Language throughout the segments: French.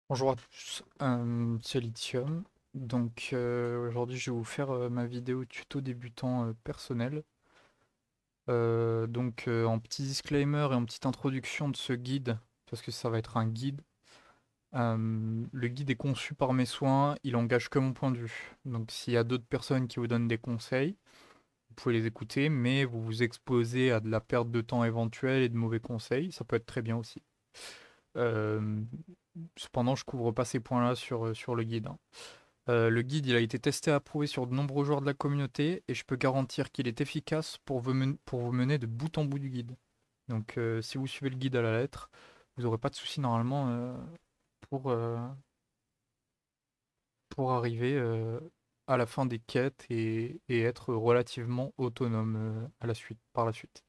Bonjour à tous, c'est Lithium. Aujourd'hui je vais vous faire ma vidéo tuto débutant personnel. En petit disclaimer et en petite introduction de ce guide, parce que ça va être un guide. Le guide est conçu par mes soins, il engage que mon point de vue. Donc s'il y a d'autres personnes qui vous donnent des conseils, vous pouvez les écouter, mais vous vous exposez à de la perte de temps éventuelle et de mauvais conseils, ça peut être très bien aussi. Euh, Cependant, je couvre pas ces points-là sur le guide, hein. Le guide il a été testé et approuvé sur de nombreux joueurs de la communauté et je peux garantir qu'il est efficace pour vous mener de bout en bout du guide. Si vous suivez le guide à la lettre, vous n'aurez pas de soucis normalement pour, euh, pour arriver à la fin des quêtes et être relativement autonome par la suite.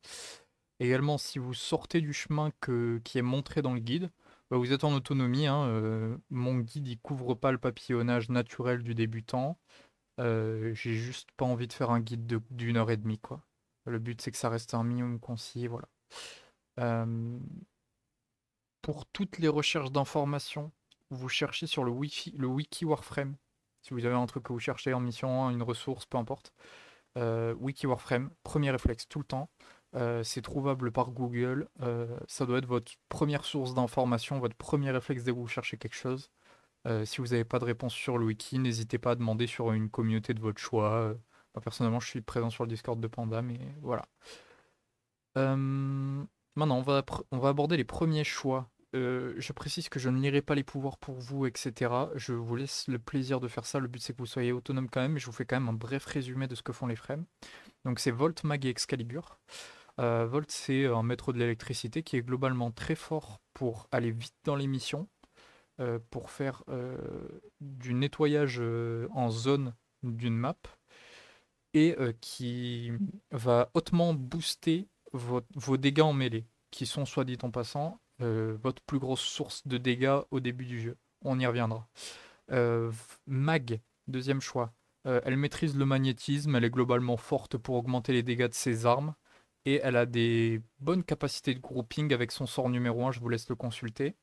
Également, si vous sortez du chemin qui est montré dans le guide, bah, vous êtes en autonomie, hein, mon guide il couvre pas le papillonnage naturel du débutant. J'ai juste pas envie de faire un guide d'une heure et demie, quoi. Le but, c'est que ça reste un minimum concis, voilà. Euh, pour toutes les recherches d'informations, vous cherchez sur le wiki Warframe. Si vous avez un truc que vous cherchez en mission, une ressource, peu importe. Wiki Warframe, premier réflexe tout le temps. C'est trouvable par Google. Ça doit être votre première source d'information, votre premier réflexe dès que vous cherchez quelque chose. Si vous n'avez pas de réponse sur le wiki, n'hésitez pas à demander sur une communauté de votre choix. Moi, personnellement, je suis présent sur le Discord de Panda, mais voilà. Maintenant, on va aborder les premiers choix. Je précise que je ne lirai pas les pouvoirs pour vous, etc. Je vous laisse le plaisir de faire ça. Le but, c'est que vous soyez autonome quand même, mais je vous fais quand même un bref résumé de ce que font les frames. Donc, c'est Volt, Mag et Excalibur. Volt, c'est un maître de l'électricité qui est globalement très fort pour aller vite dans les missions, pour faire du nettoyage en zone d'une map et qui va hautement booster vos dégâts en mêlée, qui sont, soit dit en passant, votre plus grosse source de dégâts au début du jeu. On y reviendra. Euh, Mag, deuxième choix. Elle maîtrise le magnétisme, elle est globalement forte pour augmenter les dégâts de ses armes, et elle a des bonnes capacités de grouping avec son sort numéro 1, je vous laisse le consulter.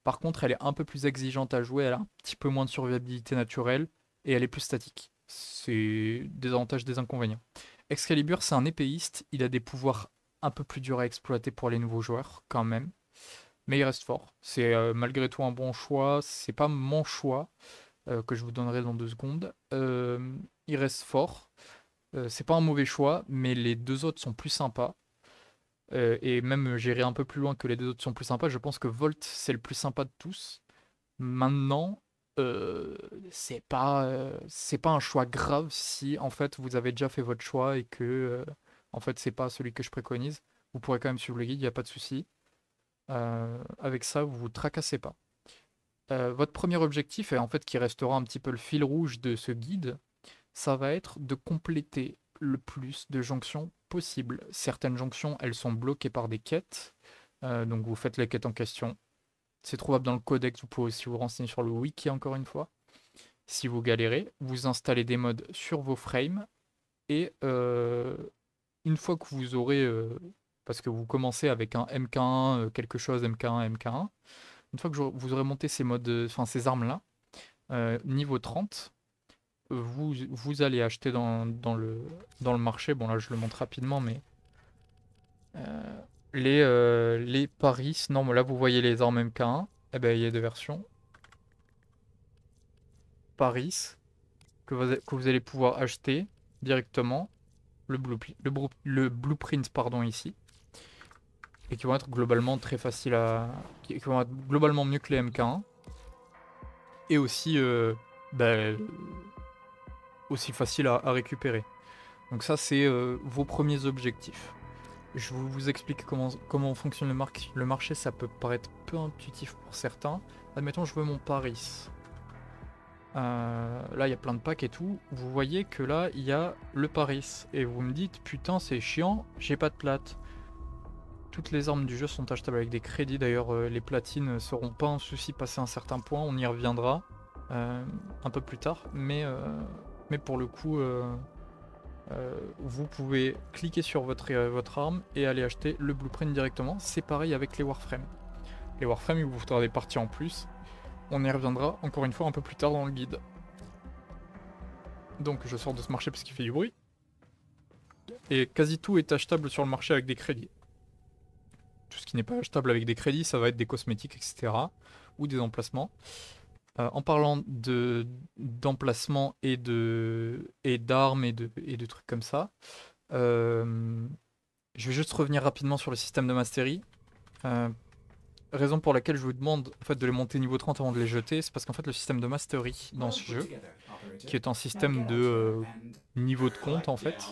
Par contre, elle est un peu plus exigeante à jouer, elle a un petit peu moins de survivabilité naturelle et elle est plus statique. C'est des avantages, des inconvénients. Excalibur, c'est un épéiste, il a des pouvoirs un peu plus durs à exploiter pour les nouveaux joueurs, quand même. Mais il reste fort. C'est malgré tout un bon choix. C'est pas mon choix, que je vous donnerai dans 2 secondes. Il reste fort. C'est pas un mauvais choix, mais les deux autres sont plus sympas. Et même j'irai un peu plus loin que les deux autres sont plus sympas. Je pense que Volt, c'est le plus sympa de tous. Maintenant, euh, c'est pas un choix grave si en fait vous avez déjà fait votre choix et que en fait c'est pas celui que je préconise. Vous pourrez quand même suivre le guide, il n'y a pas de souci. Avec ça, vous vous tracassez pas. Votre premier objectif, et en fait qui restera un petit peu le fil rouge de ce guide, ça va être de compléter le plus de jonctions possible. Certaines jonctions, elles sont bloquées par des quêtes, donc vous faites les quêtes en question. C'est trouvable dans le codex, vous pouvez aussi vous renseigner sur le wiki encore une fois. Si vous galérez, vous installez des mods sur vos frames et une fois que vous aurez, parce que vous commencez avec un MK1, quelque chose, MK1, MK1, une fois que vous aurez monté ces modes, enfin ces armes-là, niveau 30, vous allez acheter dans le marché, bon là je le montre rapidement, mais euh, les Paris, non, là vous voyez les armes MK1, eh ben, il y a deux versions. Paris, que vous allez pouvoir acheter directement, le blueprint pardon, ici, et qui vont être globalement très faciles qui vont être globalement mieux que les MK1, et aussi, bah, aussi faciles à récupérer. Donc ça, c'est vos premiers objectifs. Je vous explique comment fonctionne le marché, ça peut paraître peu intuitif pour certains. Admettons, je veux mon Paris. Là, il y a plein de packs et tout. Vous voyez que là, il y a le Paris. Et vous me dites, putain, c'est chiant, j'ai pas de plate. Toutes les armes du jeu sont achetables avec des crédits. D'ailleurs, les platines ne seront pas un souci passé un certain point. On y reviendra un peu plus tard. Mais pour le coup, vous pouvez cliquer sur votre arme et aller acheter le blueprint directement. C'est pareil avec les Warframes. Les Warframes, il vous faudra des parties en plus. On y reviendra encore une fois un peu plus tard dans le guide. Donc je sors de ce marché parce qu'il fait du bruit. Et quasi tout est achetable sur le marché avec des crédits. Tout ce qui n'est pas achetable avec des crédits, ça va être des cosmétiques, etc. Ou des emplacements. En parlant d'emplacements et d'armes et de trucs comme ça, je vais juste revenir rapidement sur le système de mastery. Euh, Raison pour laquelle je vous demande en fait, de les monter niveau 30 avant de les jeter, c'est parce qu'en fait le système de mastery dans ce jeu, qui est un système de niveau de compte en fait.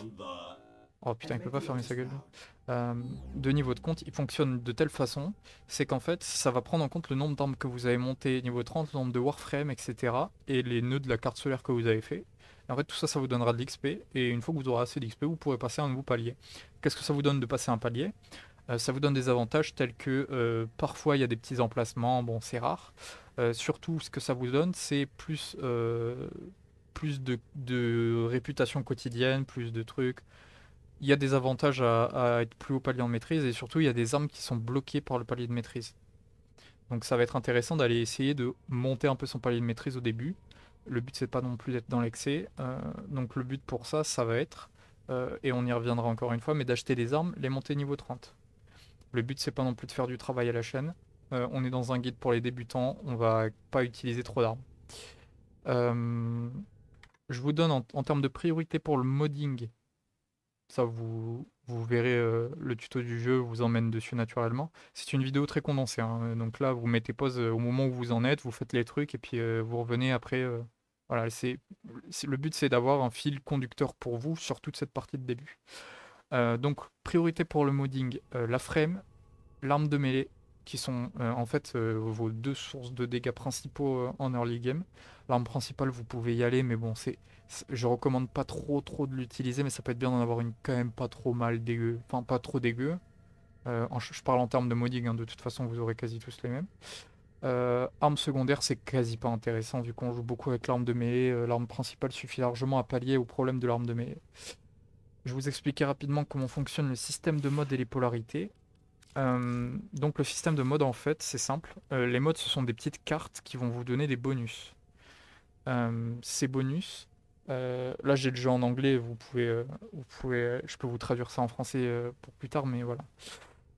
Oh putain, il peut pas fermer sa gueule. Euh, de niveau de compte, il fonctionne de telle façon, c'est qu'en fait, ça va prendre en compte le nombre d'armes que vous avez monté niveau 30, le nombre de warframes, etc. et les nœuds de la carte solaire que vous avez fait. Et en fait, tout ça, ça vous donnera de l'XP, et une fois que vous aurez assez d'XP, vous pourrez passer un nouveau palier. Qu'est-ce que ça vous donne de passer un palier? Ça vous donne des avantages tels que parfois il y a des petits emplacements, bon c'est rare. Surtout ce que ça vous donne c'est plus de réputation quotidienne, plus de trucs. Il y a des avantages à être plus haut palier en maîtrise et surtout il y a des armes qui sont bloquées par le palier de maîtrise. Donc ça va être intéressant d'aller essayer de monter un peu son palier de maîtrise au début. Le but c'est pas non plus d'être dans l'excès. Donc le but pour ça, ça va être, et on y reviendra encore une fois, mais d'acheter des armes, les monter niveau 30. Le but, c'est pas non plus de faire du travail à la chaîne. On est dans un guide pour les débutants, on va pas utiliser trop d'armes. Euh, je vous donne en termes de priorité pour le modding, ça vous verrez le tuto du jeu vous emmène dessus naturellement. C'est une vidéo très condensée, hein, donc là vous mettez pause au moment où vous en êtes, vous faites les trucs et puis vous revenez après. Voilà, le but c'est d'avoir un fil conducteur pour vous sur toute cette partie de début. Donc priorité pour le modding, la frame, l'arme de mêlée, qui sont en fait vos deux sources de dégâts principaux en early game. L'arme principale, vous pouvez y aller, mais bon, je recommande pas trop de l'utiliser, mais ça peut être bien d'en avoir une quand même pas trop mal dégueu, enfin pas trop dégueu. Je parle en termes de modding, hein, de toute façon vous aurez quasi tous les mêmes. Arme secondaire, c'est quasi pas intéressant vu qu'on joue beaucoup avec l'arme de mêlée. L'arme principale suffit largement à pallier au problème de l'arme de mêlée. Je vais vous expliquer rapidement comment fonctionne le système de mode et les polarités. Donc le système de mode en fait c'est simple. Les modes ce sont des petites cartes qui vont vous donner des bonus. Ces bonus, là j'ai le jeu en anglais, je peux vous traduire ça en français pour plus tard, mais voilà.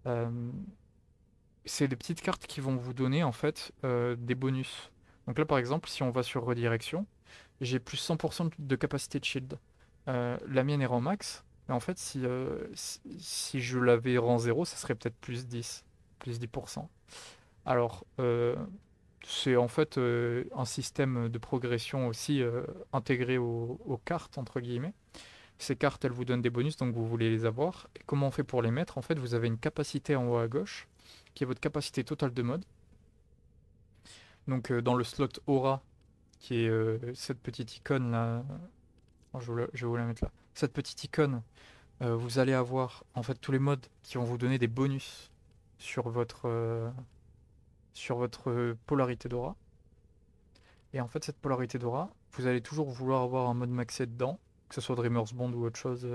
Euh, c'est des petites cartes qui vont vous donner en fait des bonus. Donc là par exemple si on va sur redirection, j'ai plus 100% de capacité de shield. La mienne est rang max. Mais en fait, si je l'avais rang 0, ça serait peut-être plus 10. Plus 10%. Alors, c'est en fait un système de progression aussi intégré aux cartes, entre guillemets. Ces cartes, elles vous donnent des bonus, donc vous voulez les avoir. Et comment on fait pour les mettre? En fait, vous avez une capacité en haut à gauche, qui est votre capacité totale de mode. Donc, dans le slot aura, qui est cette petite icône là. Oh, je vais vous la mettre là. Cette petite icône, vous allez avoir en fait tous les modes qui vont vous donner des bonus sur votre polarité d'aura. Et en fait, cette polarité d'aura, vous allez toujours vouloir avoir un mode maxé dedans, que ce soit Dreamer's Bond ou autre chose.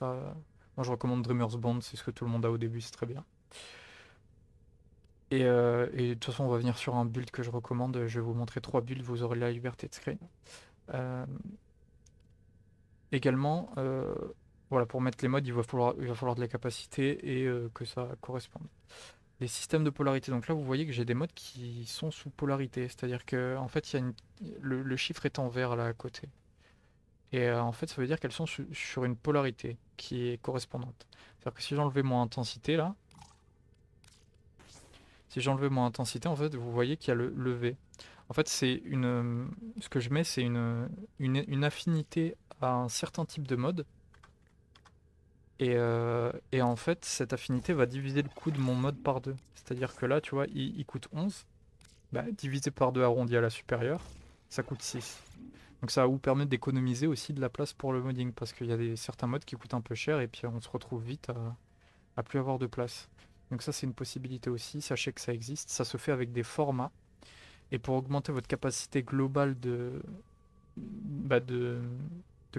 Moi je recommande Dreamer's Bond, c'est ce que tout le monde a au début, c'est très bien. Et de toute façon, on va venir sur un build que je recommande. Je vais vous montrer 3 builds, vous aurez la liberté de screen. Euh, Également, voilà, pour mettre les modes, il va falloir de la capacité et que ça corresponde. Les systèmes de polarité. Donc là, vous voyez que j'ai des modes qui sont sous polarité. C'est-à-dire que en fait, le chiffre est en vert là à côté. Et en fait, ça veut dire qu'elles sont sur une polarité qui est correspondante. C'est-à-dire que si j'enlevais mon intensité là, si j'enlevais mon intensité, en fait, vous voyez qu'il y a le V. En fait, ce que je mets, c'est une affinité à un certain type de mode. Et en fait, cette affinité va diviser le coût de mon mode par deux. C'est-à-dire que là, tu vois, il coûte 11. Bah, divisé par 2 arrondi à la supérieure, ça coûte 6. Donc ça va vous permettre d'économiser aussi de la place pour le modding. Parce qu'il y a certains modes qui coûtent un peu cher et puis on se retrouve vite à plus avoir de place. Donc ça, c'est une possibilité aussi. Sachez que ça existe. Ça se fait avec des formats. Et pour augmenter votre capacité globale bah, de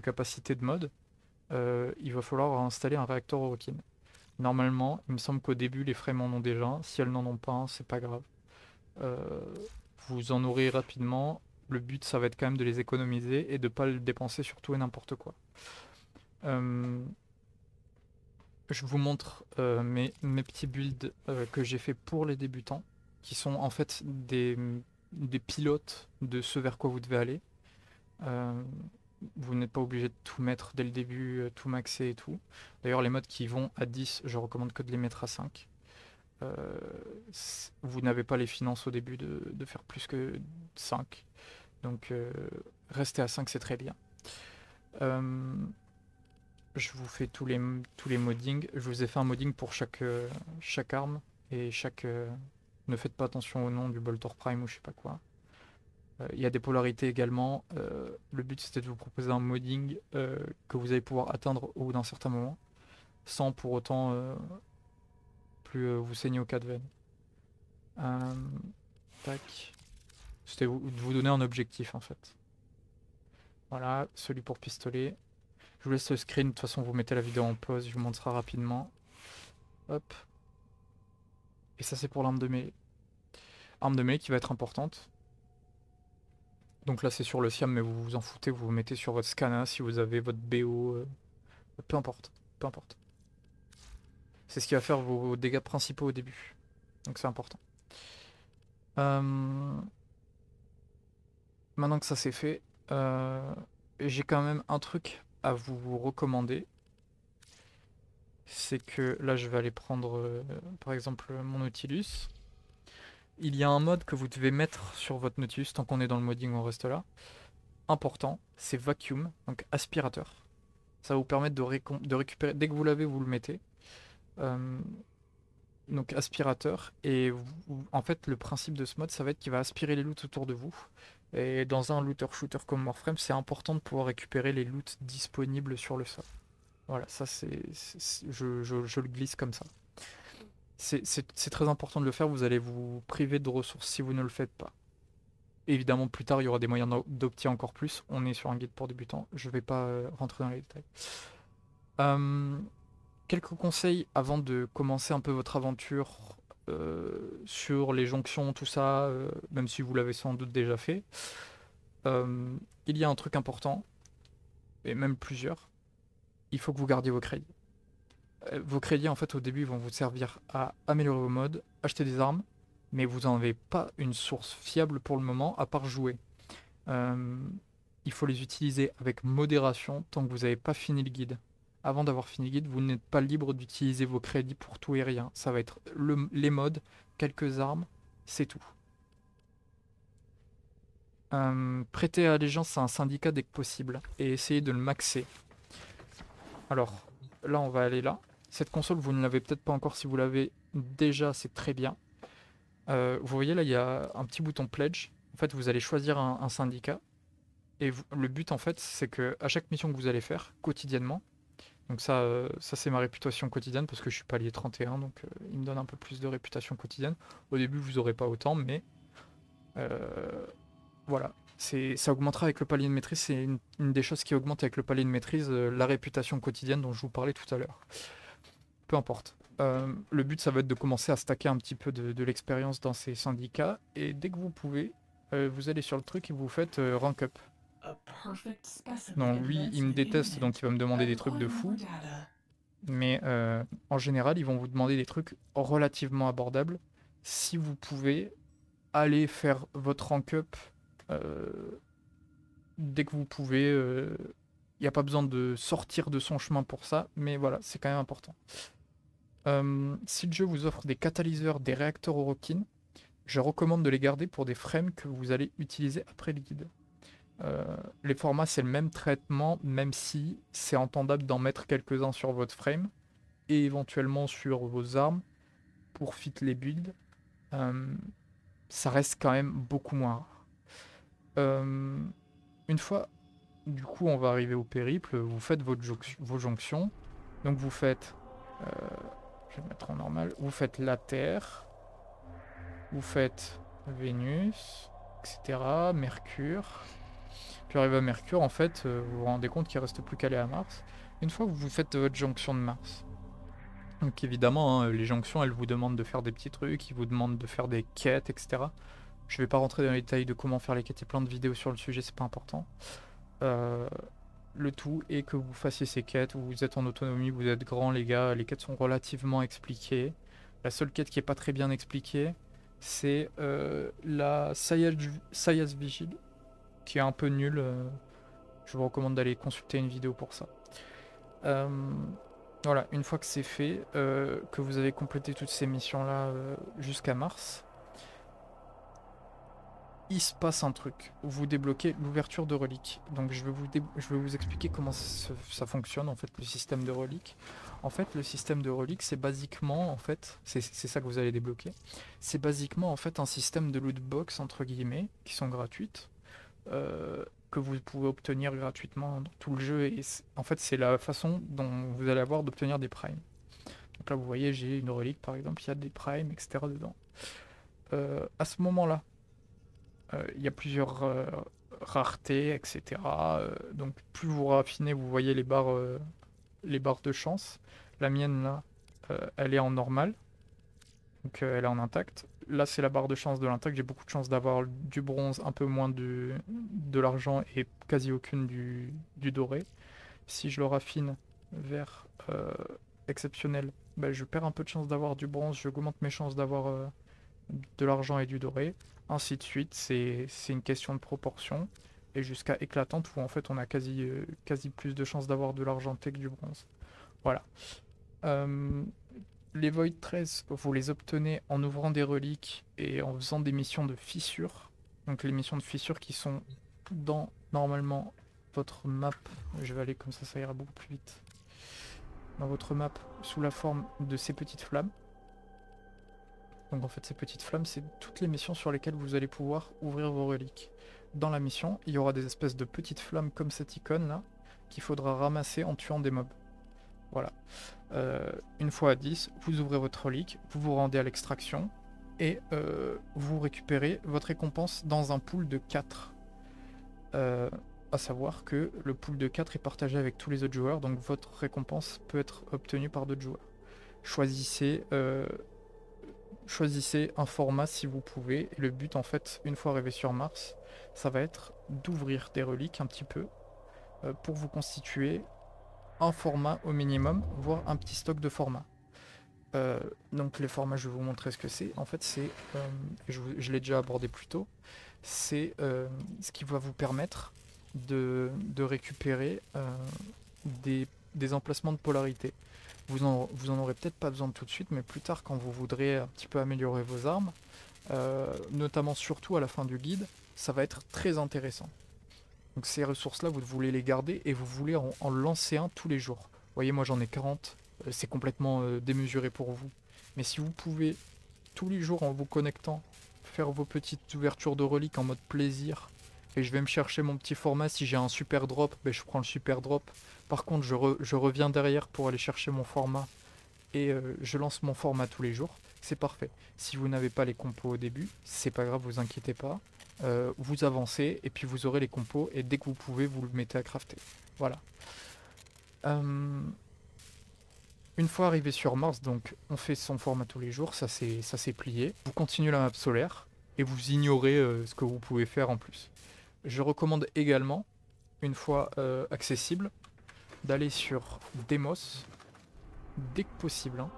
capacité de mode, il va falloir installer un réacteur Orokin. Normalement, il me semble qu'au début, les frames en ont déjà un. Si elles n'en ont pas un, c'est pas grave. Euh, vous en aurez rapidement. Le but, ça va être quand même de les économiser et de pas le dépenser sur tout et n'importe quoi. Euh, je vous montre mes petits builds que j'ai fait pour les débutants, qui sont en fait des pilotes de ce vers quoi vous devez aller. Euh, vous n'êtes pas obligé de tout mettre dès le début, tout maxer et tout. D'ailleurs, les modes qui vont à 10, je recommande que de les mettre à 5. Euh, vous n'avez pas les finances au début de faire plus que 5. Donc, rester à 5, c'est très bien. Euh, je vous fais tous les moddings. Je vous ai fait un modding pour chaque arme et chaque. Ne faites pas attention au nom du Boltor Prime ou je sais pas quoi. Il y a des polarités également. Le but c'était de vous proposer un modding que vous allez pouvoir atteindre au bout d'un certain moment, sans pour autant plus vous saigner au cas de veine. Tac. C'était de vous donner un objectif en fait. Voilà, celui pour pistolet. Je vous laisse le screen, de toute façon vous mettez la vidéo en pause, je vous montre ça rapidement. Hop. Et ça c'est pour l'arme de mêlée. Arme de mêlée qui va être importante. Donc là c'est sur le Siam mais vous vous en foutez, vous vous mettez sur votre Scana si vous avez votre BO. Peu importe, peu importe. C'est ce qui va faire vos dégâts principaux au début. Donc c'est important. Maintenant que ça c'est fait, j'ai quand même un truc à vous recommander. C'est que là je vais aller prendre par exemple mon Nautilus. Il y a un mode que vous devez mettre sur votre Nautilus tant qu'on est dans le modding, on reste là. Important, c'est Vacuum, donc aspirateur. Ça va vous permettre de récupérer, dès que vous l'avez, vous le mettez. Donc aspirateur, et en fait le principe de ce mode ça va être qu'il va aspirer les loots autour de vous. Et dans un looter-shooter comme Warframe, c'est important de pouvoir récupérer les loots disponibles sur le sol. Voilà, ça je le glisse comme ça. C'est très important de le faire, vous allez vous priver de ressources si vous ne le faites pas. Évidemment, plus tard, il y aura des moyens d'opter encore plus. On est sur un guide pour débutants, je ne vais pas rentrer dans les détails. Quelques conseils avant de commencer un peu votre aventure sur les jonctions, tout ça, même si vous l'avez sans doute déjà fait. Il y a un truc important, et même plusieurs. Il faut que vous gardiez vos crédits. Vos crédits, en fait, au début, vont vous servir à améliorer vos modes, acheter des armes, mais vous n'en avez pas une source fiable pour le moment, à part jouer. Il faut les utiliser avec modération tant que vous n'avez pas fini le guide. Avant d'avoir fini le guide, vous n'êtes pas libre d'utiliser vos crédits pour tout et rien. Ça va être les modes, quelques armes, c'est tout. Prêtez allégeance à un syndicat dès que possible et essayez de le maxer. Alors, là on va aller là. Cette console, vous ne l'avez peut-être pas encore. Si vous l'avez déjà, c'est très bien. Vous voyez là, il y a un petit bouton Pledge. En fait, vous allez choisir un syndicat. Et le but, en fait, c'est que à chaque mission que vous allez faire, quotidiennement, donc ça c'est ma réputation quotidienne parce que je suis palier 31, donc il me donne un peu plus de réputation quotidienne. Au début, vous n'aurez pas autant, mais voilà. Ça augmentera avec le palier de maîtrise. C'est une des choses qui augmente avec le palier de maîtrise, la réputation quotidienne dont je vous parlais tout à l'heure. Peu importe. Le but, ça va être de commencer à stacker un petit peu de l'expérience dans ces syndicats. Et dès que vous pouvez, vous allez sur le truc et vous faites rank up. Non, lui, il me déteste, donc il va me demander des trucs de fou. Mais en général, ils vont vous demander des trucs relativement abordables. Si vous pouvez, aller faire votre rank up dès que vous pouvez. Il n'y a pas besoin de sortir de son chemin pour ça, mais voilà, c'est quand même important. Si le jeu vous offre des catalyseurs, des réacteurs Orokin, je recommande de les garder pour des frames que vous allez utiliser après le guide. Les formats, c'est le même traitement, même si c'est entendable d'en mettre quelques-uns sur votre frame et éventuellement sur vos armes pour fit les builds. Ça reste quand même beaucoup moins rare. Une fois, du coup, on va arriver au périple. Vous faites vos jonctions. Donc vous faites... je vais le mettre en normal. Vous faites la Terre. Vous faites Vénus, etc. Mercure. Puis arrivé à Mercure, en fait, vous vous rendez compte qu'il reste plus qu'à aller à Mars. Une fois que vous faites votre jonction de Mars. Donc évidemment, hein, les jonctions, elles vous demandent de faire des petits trucs, ils vous demandent de faire des quêtes, etc. Je vais pas rentrer dans les détails de comment faire les quêtes, il y a plein de vidéos sur le sujet, c'est pas important. Euh, le tout est que vous fassiez ces quêtes, vous êtes en autonomie, vous êtes grand les gars, les quêtes sont relativement expliquées. La seule quête qui est pas très bien expliquée, c'est la Sayas Vigil, qui est un peu nulle. Je vous recommande d'aller consulter une vidéo pour ça. Euh, voilà, une fois que c'est fait, que vous avez complété toutes ces missions-là jusqu'à mars, il se passe un truc. Vous débloquez l'ouverture de reliques. Donc je vais vous expliquer comment ça fonctionne en fait le système de reliques. En fait, le système de reliques, c'est basiquement en fait, c'est ça que vous allez débloquer. C'est basiquement en fait un système de loot box entre guillemets qui sont gratuites, que vous pouvez obtenir gratuitement dans tout le jeu. Et en fait, c'est la façon dont vous allez avoir d'obtenir des primes. Donc là, vous voyez, j'ai une relique par exemple, il y a des primes, etc. dedans. À ce moment-là, il y a plusieurs raretés, etc. Donc plus vous raffinez, vous voyez les barres de chance. La mienne là, elle est en normal, donc elle est en intact. Là c'est la barre de chance de l'intact, j'ai beaucoup de chance d'avoir du bronze, un peu moins de l'argent et quasi aucune du doré. Si je le raffine vers exceptionnel, bah, je perds un peu de chance d'avoir du bronze, j'augmente mes chances d'avoir de l'argent et du doré, ainsi de suite. C'est une question de proportion. Et jusqu'à éclatante où en fait on a quasi plus de chances d'avoir de l'argenté que du bronze. Voilà. Euh, les Void 13, vous les obtenez en ouvrant des reliques et en faisant des missions de fissures. Donc les missions de fissures qui sont dans normalement votre map. Je vais aller comme ça ira beaucoup plus vite. Dans votre map sous la forme de ces petites flammes. Donc en fait ces petites flammes, c'est toutes les missions sur lesquelles vous allez pouvoir ouvrir vos reliques. Dans la mission, il y aura des espèces de petites flammes comme cette icône là, qu'il faudra ramasser en tuant des mobs. Voilà. Une fois à 10, vous ouvrez votre relique, vous vous rendez à l'extraction, et vous récupérez votre récompense dans un pool de 4. À savoir que le pool de 4 est partagé avec tous les autres joueurs, donc votre récompense peut être obtenue par d'autres joueurs. Choisissez un format si vous pouvez. Et le but, en fait, une fois arrivé sur Mars, ça va être d'ouvrir des reliques un petit peu pour vous constituer un format au minimum, voire un petit stock de formats. Donc les formats, je vais vous montrer ce que c'est. En fait, je l'ai déjà abordé plus tôt, c'est ce qui va vous permettre de récupérer des emplacements de polarité. Vous en aurez peut-être pas besoin tout de suite, mais plus tard, quand vous voudrez un petit peu améliorer vos armes, notamment surtout à la fin du guide, ça va être très intéressant. Donc ces ressources-là, vous voulez les garder et vous voulez en lancer un tous les jours. Vous voyez, moi j'en ai 40, c'est complètement démesuré pour vous. Mais si vous pouvez, tous les jours en vous connectant, faire vos petites ouvertures de reliques en mode plaisir, et je vais me chercher mon petit format, si j'ai un super drop, ben je prends le super drop. Par contre, je reviens derrière pour aller chercher mon format, et je lance mon format tous les jours, c'est parfait. Si vous n'avez pas les compos au début, c'est pas grave, vous inquiétez pas. Vous avancez et puis vous aurez les compos et dès que vous pouvez, vous le mettez à crafter. Voilà. Une fois arrivé sur Mars, donc on fait son format tous les jours, ça c'est plié. Vous continuez la map solaire et vous ignorez ce que vous pouvez faire en plus. Je recommande également, une fois accessible, d'aller sur Demos dès que possible. Hein.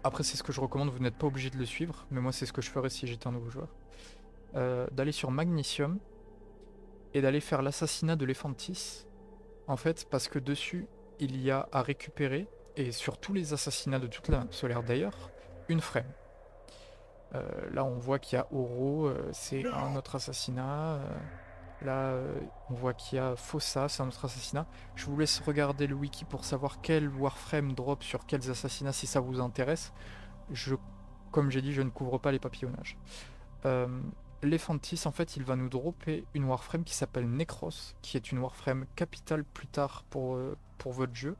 Après c'est ce que je recommande, vous n'êtes pas obligé de le suivre, mais moi c'est ce que je ferais si j'étais un nouveau joueur. D'aller sur Magnesium et d'aller faire l'assassinat de l'Ephantis. En fait, parce que dessus, il y a à récupérer, et sur tous les assassinats de toute la map solaire d'ailleurs, une frame. Là, on voit qu'il y a Oro, c'est un autre assassinat. Là, on voit qu'il y a Fossa, c'est un autre assassinat. Je vous laisse regarder le wiki pour savoir quel Warframe drop sur quels assassinats si ça vous intéresse. Comme j'ai dit, je ne couvre pas les papillonnages. L'Ephantis, en fait, il va nous dropper une Warframe qui s'appelle Necros, qui est une Warframe capitale plus tard pour votre jeu.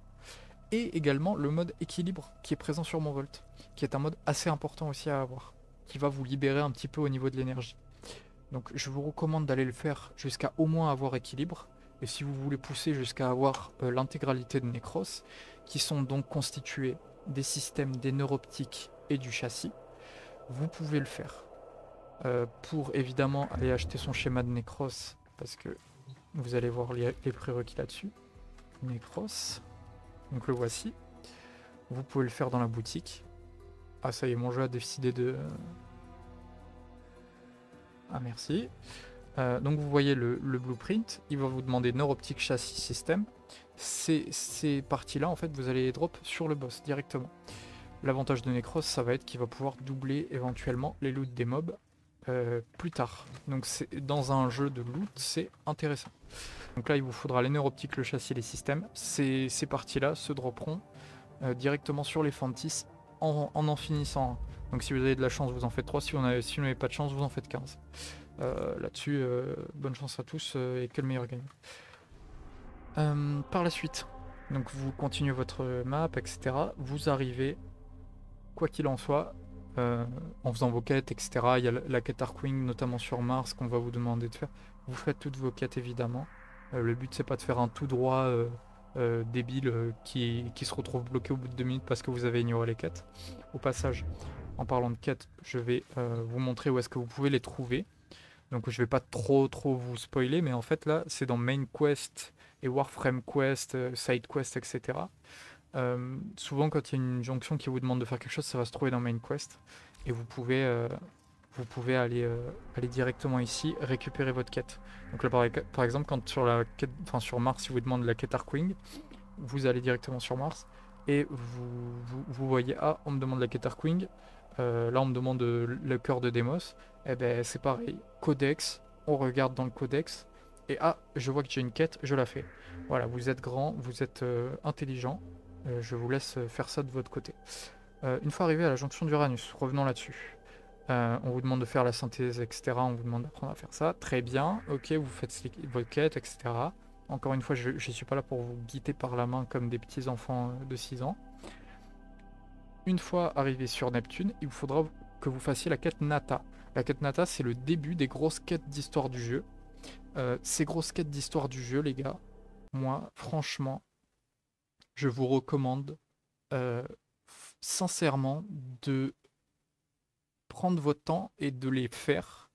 Et également le mode équilibre qui est présent sur mon Volt, qui est un mode assez important aussi à avoir, qui va vous libérer un petit peu au niveau de l'énergie. Donc je vous recommande d'aller le faire jusqu'à au moins avoir équilibre, et si vous voulez pousser jusqu'à avoir l'intégralité de Necros, qui sont donc constitués des systèmes, des neuroptiques et du châssis, vous pouvez le faire. pour évidemment aller acheter son schéma de Necros, parce que vous allez voir les prérequis là-dessus. Necros, donc le voici. Vous pouvez le faire dans la boutique. Ah ça y est, mon jeu a décidé de... Ah merci. Donc vous voyez le blueprint, il va vous demander Neuroptic Chassis System. Ces parties-là, en fait, vous allez les drop sur le boss directement. L'avantage de Necros, ça va être qu'il va pouvoir doubler éventuellement les loots des mobs plus tard. Donc dans un jeu de loot, c'est intéressant. Donc là, il vous faudra les neuroptiques, le châssis et les systèmes. Ces parties-là se dropperont directement sur les Fantis en finissant. Donc si vous avez de la chance, vous en faites 3. Si vous n'avez pas de chance, vous en faites 15. Là-dessus, bonne chance à tous et que le meilleur gagne. Par la suite, donc vous continuez votre map, etc. Vous arrivez, quoi qu'il en soit, en faisant vos quêtes, etc. Il y a la quête Arkwing, notamment sur Mars, qu'on va vous demander de faire. Vous faites toutes vos quêtes, évidemment. Le but, c'est pas de faire un tout droit débile qui se retrouve bloqué au bout de 2 minutes parce que vous avez ignoré les quêtes. Au passage, en parlant de quêtes, je vais vous montrer où est-ce que vous pouvez les trouver. Donc je vais pas trop vous spoiler, mais en fait là, c'est dans Main Quest et Warframe Quest, Side Quest, etc. Souvent quand il y a une jonction qui vous demande de faire quelque chose, ça va se trouver dans Main Quest. Et vous pouvez aller directement ici, récupérer votre quête. Donc là par exemple, quand sur Mars, il vous demande la quête Arkwing, vous allez directement sur Mars et vous voyez, ah, on me demande la quête Arkwing, là on me demande le cœur de Demos, et ben c'est pareil, codex, on regarde dans le codex, et ah, je vois que j'ai une quête, je la fais. Voilà, vous êtes grand, vous êtes intelligent, je vous laisse faire ça de votre côté. Une fois arrivé à la jonction d'Uranus, revenons là-dessus. On vous demande de faire la synthèse, etc. On vous demande d'apprendre à faire ça. Très bien, ok, vous faites votre quête, etc. Encore une fois, je ne suis pas là pour vous guider par la main comme des petits enfants de 6 ans. Une fois arrivé sur Neptune, il vous faudra que vous fassiez la quête Nata. La quête Nata, c'est le début des grosses quêtes d'histoire du jeu. Ces grosses quêtes d'histoire du jeu, les gars, moi, franchement, je vous recommande sincèrement de prendre votre temps et de les faire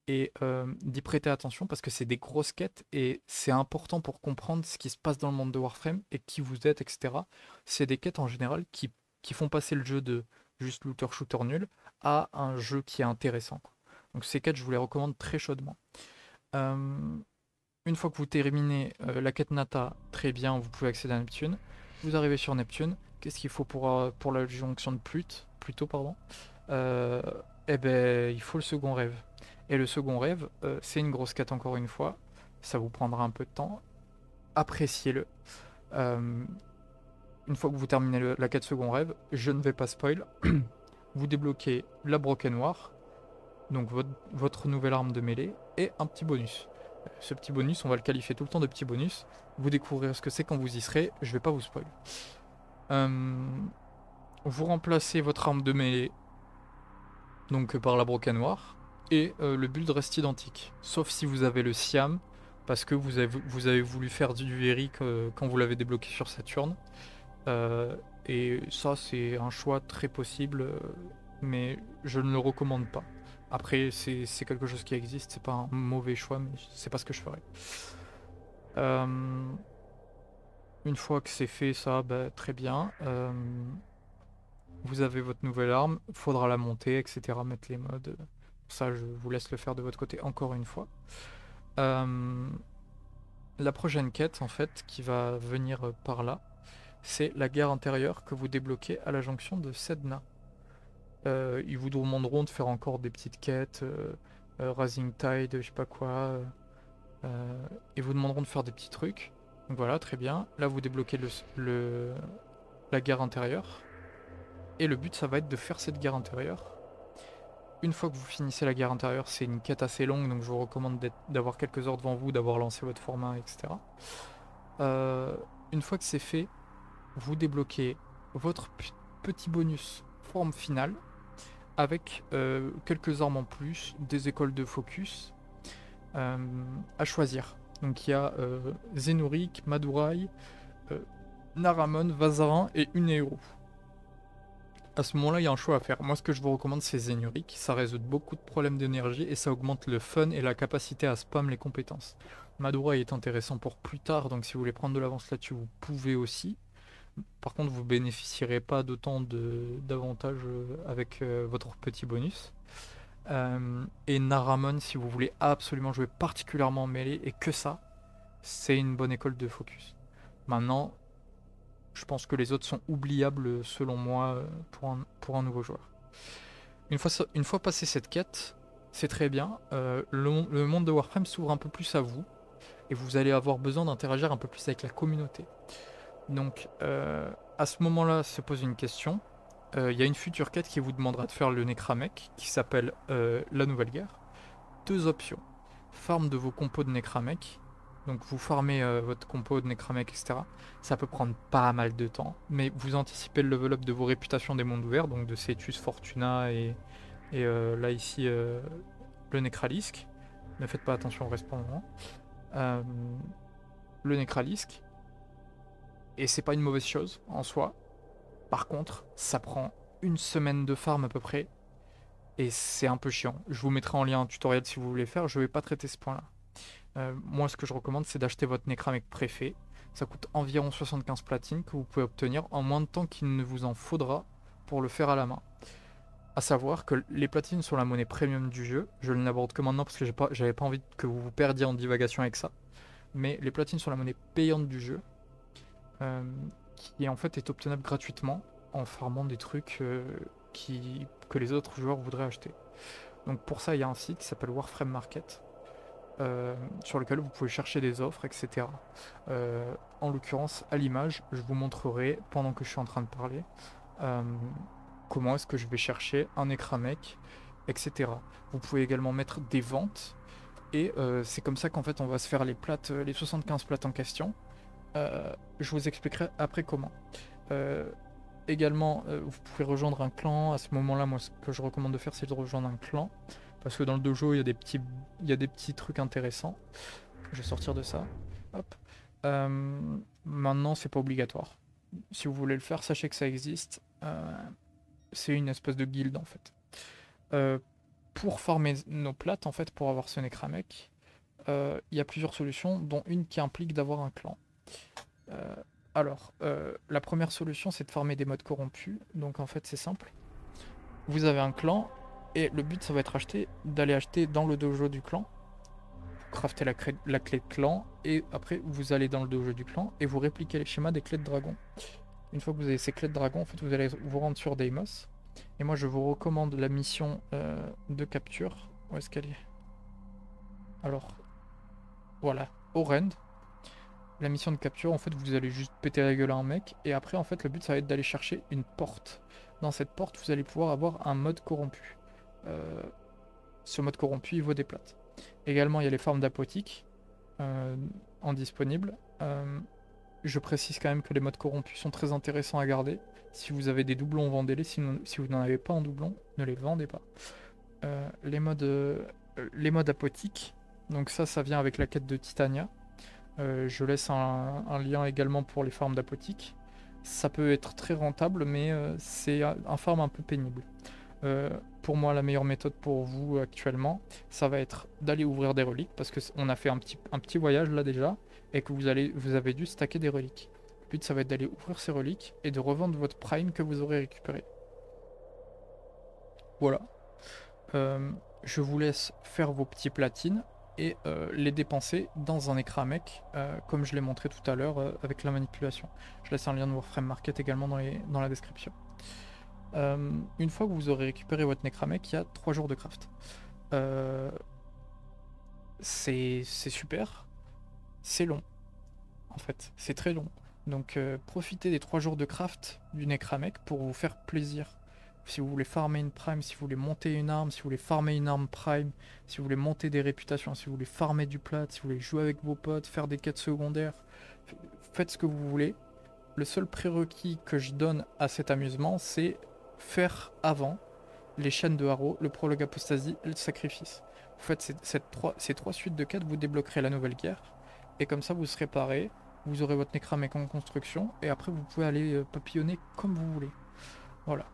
et d'y prêter attention parce que c'est des grosses quêtes et c'est important pour comprendre ce qui se passe dans le monde de Warframe et qui vous êtes, etc. C'est des quêtes en général qui font passer le jeu de juste looter-shooter nul à un jeu qui est intéressant, quoi. Donc ces quêtes, je vous les recommande très chaudement. Une fois que vous terminez la quête Nata, très bien, vous pouvez accéder à Neptune. Vous arrivez sur Neptune. Qu'est-ce qu'il faut pour la jonction de Pluto, pardon. Eh ben, il faut le second rêve. Et le second rêve, c'est une grosse quête encore une fois. Ça vous prendra un peu de temps. Appréciez-le. Une fois que vous terminez la quête second rêve, je ne vais pas spoil. Vous débloquez la Broken War, donc votre nouvelle arme de mêlée, et un petit bonus. Ce petit bonus, on va le qualifier tout le temps de petit bonus. Vous découvrirez ce que c'est quand vous y serez. Je vais pas vous spoil. Vous remplacez votre arme de mêlée donc par la Broken War, et le build reste identique. Sauf si vous avez le Siam, parce que vous avez voulu faire du Eric quand vous l'avez débloqué sur Saturne. Et ça, c'est un choix très possible, mais je ne le recommande pas. Après, c'est quelque chose qui existe, c'est pas un mauvais choix, mais c'est pas ce que je ferais. Une fois que c'est fait, ça, bah, très bien. Vous avez votre nouvelle arme, faudra la monter, etc. Mettre les modes. Ça, je vous laisse le faire de votre côté encore une fois. La prochaine quête, en fait, qui va venir par là, c'est la guerre intérieure que vous débloquez à la jonction de Sedna. Ils vous demanderont de faire encore des petites quêtes, Rising Tide, je sais pas quoi. Ils vous demanderont de faire des petits trucs. Donc voilà, très bien. Là, vous débloquez la guerre intérieure. Et le but, ça va être de faire cette guerre intérieure. Une fois que vous finissez la guerre intérieure, c'est une quête assez longue, donc je vous recommande d'avoir quelques heures devant vous, d'avoir lancé votre format, etc. Une fois que c'est fait, vous débloquez votre petit bonus forme finale avec quelques armes en plus, des écoles de focus à choisir. Donc il y a Zenorik, Madurai, Naramon, Vazarin et Uneiro. À ce moment-là, il y a un choix à faire. Moi, ce que je vous recommande, c'est Zénuric. Ça résout beaucoup de problèmes d'énergie et ça augmente le fun et la capacité à spam les compétences. Madura est intéressant pour plus tard, donc si vous voulez prendre de l'avance là-dessus, vous pouvez aussi. Par contre, vous bénéficierez pas d'autant d'avantages avec votre petit bonus. Et Naramon, si vous voulez absolument jouer particulièrement en mêlée et que ça, c'est une bonne école de focus. Maintenant, je pense que les autres sont oubliables selon moi pour un nouveau joueur. Une fois passé cette quête, c'est très bien. Le monde de Warframe s'ouvre un peu plus à vous et vous allez avoir besoin d'interagir un peu plus avec la communauté. Donc à ce moment-là se pose une question. Il y a une future quête qui vous demandera de faire le Necramech qui s'appelle la Nouvelle Guerre. Deux options. Farm de vos compos de Necramech. Donc vous farmez votre compo de Necramech, etc. Ça peut prendre pas mal de temps, mais vous anticipez le level up de vos réputations des mondes ouverts, donc de Cetus, Fortuna et là ici le Necralisk. Ne faites pas attention au respawn. Le Necralisk. Et c'est pas une mauvaise chose en soi. Par contre, ça prend une semaine de farm à peu près. Et c'est un peu chiant. Je vous mettrai en lien un tutoriel si vous voulez faire. Je vais pas traiter ce point-là. Moi, ce que je recommande, c'est d'acheter votre Necramech préfet. Ça coûte environ 75 platines que vous pouvez obtenir en moins de temps qu'il ne vous en faudra pour le faire à la main. À savoir que les platines sont la monnaie premium du jeu. Je ne l'aborde que maintenant parce que j'avais pas envie que vous vous perdiez en divagation avec ça. Mais les platines sont la monnaie payante du jeu. Qui en fait est obtenable gratuitement en farmant des trucs que les autres joueurs voudraient acheter. Donc pour ça, il y a un site qui s'appelle Warframe Market. Sur lequel vous pouvez chercher des offres, etc. En l'occurrence, à l'image, je vous montrerai, pendant que je suis en train de parler, comment est-ce que je vais chercher un Necramech, etc. Vous pouvez également mettre des ventes, et c'est comme ça qu'en fait on va se faire les 75 plates en question. Je vous expliquerai après comment. Également, vous pouvez rejoindre un clan. À ce moment-là, moi, ce que je recommande de faire, c'est de rejoindre un clan. Parce que dans le dojo, il y a des petits trucs intéressants. Je vais sortir de ça. Hop. Maintenant, c'est pas obligatoire. Si vous voulez le faire, sachez que ça existe. C'est une espèce de guilde, en fait. Pour farmer nos plates, en fait, pour avoir ce Necramech, il y a plusieurs solutions, dont une qui implique d'avoir un clan. La première solution, c'est de farmer des modes corrompus. Donc en fait, c'est simple. Vous avez un clan, et le but, ça va être d'aller acheter dans le dojo du clan, crafter la clé de clan, et après, vous allez dans le dojo du clan, et vous répliquez les schémas des clés de dragon. Une fois que vous avez ces clés de dragon, en fait, vous allez vous rendre sur Deimos. Et moi, je vous recommande la mission de capture. Où est-ce qu'elle est? Alors, voilà, Orend. La mission de capture, en fait, vous allez juste péter la gueule à un mec, et après, en fait, le but, ça va être d'aller chercher une porte. Dans cette porte, vous allez pouvoir avoir un mode corrompu. Ce mode corrompu, il vaut des plates. Également, il y a les farms d'apothique en disponible. Je précise quand même que les modes corrompus sont très intéressants à garder. Si vous avez des doublons, vendez-les. Si vous n'en avez pas en doublon, ne les vendez pas. Les modes apothiques, donc ça vient avec la quête de Titania. Je laisse un lien également pour les farms d'apothique. Ça peut être très rentable, mais c'est un farm un peu pénible. Pour moi, la meilleure méthode pour vous actuellement, ça va être d'aller ouvrir des reliques, parce qu'on a fait un petit voyage là déjà, et que vous avez dû stacker des reliques. Le but, ça va être d'aller ouvrir ces reliques et de revendre votre prime que vous aurez récupéré. Voilà. Je vous laisse faire vos petits platines et les dépenser dans un Necramech, comme je l'ai montré tout à l'heure avec la manipulation. Je laisse un lien de Warframe Market également dans la description. Une fois que vous aurez récupéré votre Necramech, il y a 3 jours de craft. C'est super, c'est long, en fait, c'est très long. Donc profitez des 3 jours de craft du Necramech pour vous faire plaisir. Si vous voulez farmer une prime, si vous voulez monter une arme, si vous voulez farmer une arme prime, si vous voulez monter des réputations, si vous voulez farmer du plat, si vous voulez jouer avec vos potes, faire des quêtes secondaires, faites ce que vous voulez. Le seul prérequis que je donne à cet amusement, c'est faire avant les chaînes de Harrow, le prologue apostasie et le sacrifice. Vous faites ces 3 suites de quêtes, vous débloquerez la nouvelle guerre, et comme ça vous serez paré, vous aurez votre Necramech en construction, et après vous pouvez aller papillonner comme vous voulez. Voilà.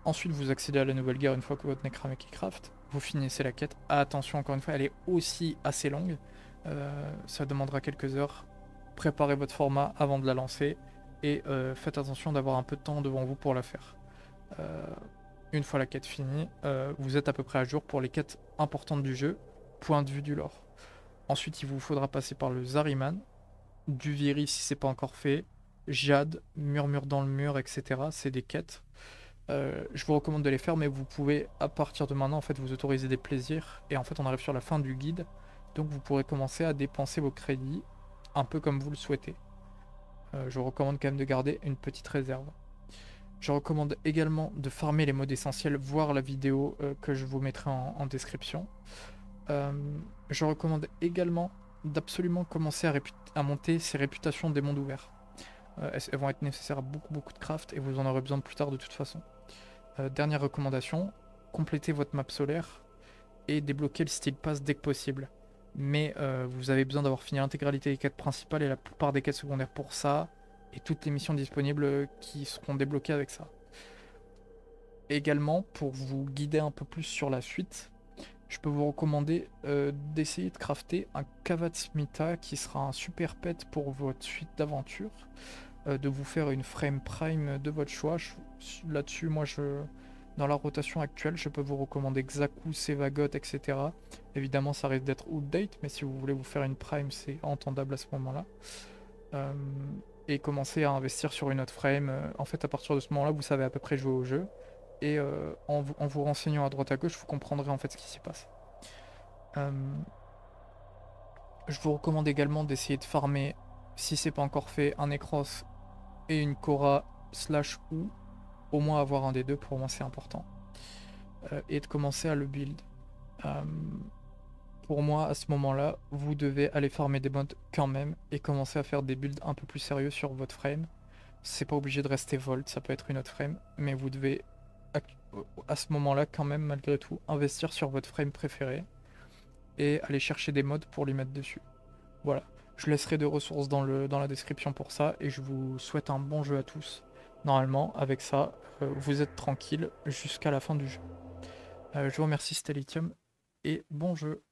Ensuite, vous accédez à la nouvelle guerre une fois que votre Necramech est craft. Vous finissez la quête. Attention, encore une fois, elle est aussi assez longue. Ça demandera quelques heures. Préparez votre format avant de la lancer. Et faites attention d'avoir un peu de temps devant vous pour la faire. Euh, une fois la quête finie, vous êtes à peu près à jour pour les quêtes importantes du jeu. Point de vue du lore. Ensuite, il vous faudra passer par le Zariman, du Viri si c'est pas encore fait, Jade, Murmure dans le mur, etc. C'est des quêtes. Je vous recommande de les faire, mais vous pouvez à partir de maintenant en fait vous autoriser des plaisirs. Et en fait, on arrive sur la fin du guide, donc vous pourrez commencer à dépenser vos crédits un peu comme vous le souhaitez. Je vous recommande quand même de garder une petite réserve. Je recommande également de farmer les modes essentiels, voir la vidéo que je vous mettrai en description. Euh, je recommande également d'absolument commencer à monter ces réputations des mondes ouverts. Elles vont être nécessaires à beaucoup de craft et vous en aurez besoin plus tard de toute façon. Dernière recommandation, complétez votre map solaire et débloquez le style pass dès que possible. Mais vous avez besoin d'avoir fini l'intégralité des quêtes principales et la plupart des quêtes secondaires pour ça, et toutes les missions disponibles qui seront débloquées avec ça. Également, pour vous guider un peu plus sur la suite, je peux vous recommander d'essayer de crafter un Kavatsmita qui sera un super pet pour votre suite d'aventure. De vous faire une frame prime de votre choix. Là-dessus, dans la rotation actuelle, je peux vous recommander Xaku, Sevagot, etc. Évidemment, ça risque d'être outdate, mais si vous voulez vous faire une prime, c'est entendable à ce moment-là. Et commencer à investir sur une autre frame. En fait, à partir de ce moment-là, vous savez à peu près jouer au jeu. Et en vous renseignant à droite à gauche, vous comprendrez en fait ce qui s'y passe. Je vous recommande également d'essayer de farmer, si c'est pas encore fait, un Necros et une Korra slash ou au moins avoir un des deux, pour moi c'est important. Et de commencer à le build. Euh, pour moi, à ce moment-là, vous devez aller farmer des mods quand même et commencer à faire des builds un peu plus sérieux sur votre frame. C'est pas obligé de rester Volt, ça peut être une autre frame, mais vous devez à ce moment-là quand même malgré tout investir sur votre frame préféré et aller chercher des mods pour lui mettre dessus. Voilà, je laisserai des ressources dans la description pour ça et je vous souhaite un bon jeu à tous. Normalement, avec ça, vous êtes tranquille jusqu'à la fin du jeu. Je vous remercie, c'était Lithium, et bon jeu.